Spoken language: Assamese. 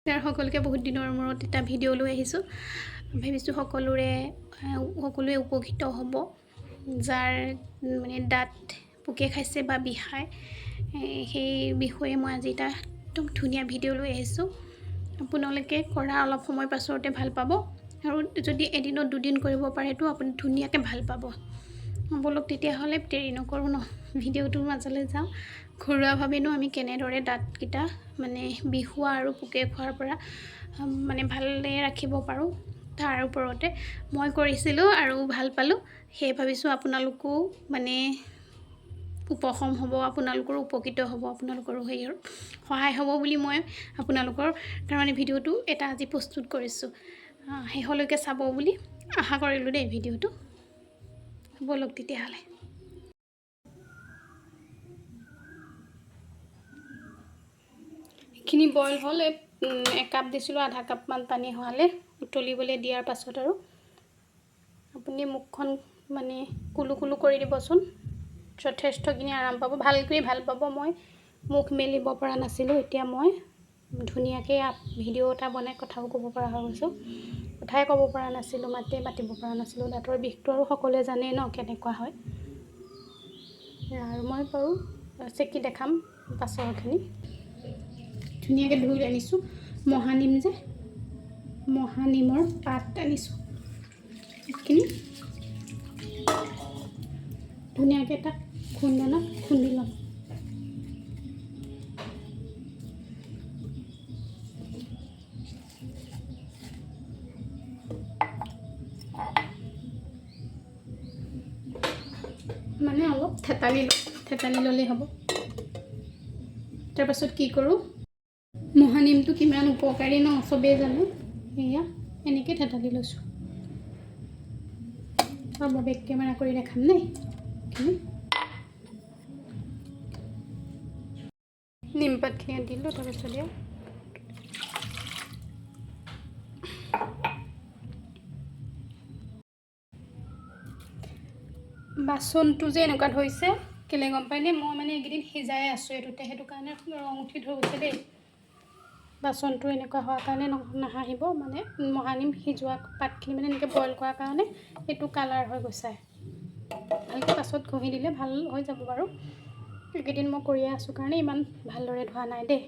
তাৰ সকলোকে বহুত দিনৰ মূৰত এটা ভিডিঅ' লৈ আহিছোঁ। ভাবিছোঁ সকলোৱে উপকৃত হ'ব, যাৰ মানে দাঁত পোকে খাইছে বা বিষায়, সেই বিষয়ে মই আজি এটা একদম ধুনীয়া ভিডিঅ' লৈ আহিছোঁ। আপোনালোকে কৰা অলপ সময় পাছতে ভাল পাব, আৰু যদি এদিনত 2 দিন কৰিব পাৰেতো আপুনি ধুনীয়াকৈ ভাল পাব। বলক তেতিয়াহ'লে দেৰি নকৰোঁ ন, ভিডিঅ'টোৰ মাজলৈ যাওঁ। ঘৰুৱাভাৱেনো আমি কেনেদৰে দাঁতকেইটা মানে বিষোৱা আৰু পোকে খোৱাৰ পৰা মানে ভালে ৰাখিব পাৰোঁ, তাৰ ওপৰতে মই কৰিছিলোঁ আৰু ভাল পালোঁ। সেয়ে ভাবিছোঁ আপোনালোকো মানে উপশম হ'ব, আপোনালোকৰো উপকৃত হ'ব, আপোনালোকৰো সহায় হ'ব বুলি মই আপোনালোকৰ কাৰণে ভিডিঅ'টো এটা আজি প্ৰস্তুত কৰিছোঁ। শেষলৈকে চাব বুলি আশা কৰিলোঁ দেই ভিডিঅ'টো। বলক তেতিয়াহ'লে। এইখিনি বইল হ'ল, 1 কাপ দিছিলোঁ, আধা কাপমান পানী হোৱালে উতলিবলৈ দিয়াৰ পাছত আৰু আপুনি মুখখন মানে কুলু কুলু কৰি দিবচোন, যথেষ্টখিনি আৰাম পাব, ভালকৈ ভাল পাব। মই মুখ মেলিব পৰা নাছিলোঁ, এতিয়া মই ধুনীয়াকৈ ভিডিঅ' এটা বনাই কথাও ক'ব পৰা হৈ গৈছোঁ। কথাই ক'ব পৰা নাছিলোঁ, মাতিব পৰা নাছিলোঁ। দাঁতৰ বিষটো আৰু সকলোৱে জানেই ন কেনেকুৱা হয়, আৰু মই বাৰু চেকি দেখাম পাছৰখিনি। ধুনীয়াকৈ ধুই আনিছোঁ, মহানিমৰ পাত আনিছোঁ। এইখিনি ধুনীয়াকৈ এটা খুন্দনাত খুন্দি ল'ম। মানে অলপ থেতালি ল'লেই হ'ব। তাৰপাছত কি কৰোঁ, মহানিমটো কিমান উপকাৰী ন, চবেই জানে। সেয়া এনেকৈ থেতালি লৈছোঁ। আৰু বেক কেমেৰা কৰি দেখাম দেই। নিমপাতখিনি দিলোঁ, তাৰপিছত বাচনটো যে এনেকুৱা ধৰিছে কেলে গম পায়নে, মই মানে এইকেইদিন সিজাই আছোঁ এইটোতে, সেইটো কাৰণে ৰং উঠি ধৰিছে দেই। বাচনটো এনেকুৱা হোৱাৰ কাৰণে নাহাঁহিব, মানে মহানিম সিজোৱা পাতখিনি মানে এনেকৈ বইল কৰাৰ কাৰণে এইটো কালাৰ হৈ গৈছে। ভালকৈ পাছত ঘঁহি দিলে ভাল হৈ যাব বাৰু। এইকেইদিন মই কৰিয়ে আছোঁ কাৰণে ইমান ভালদৰে ধোৱা নাই দেই।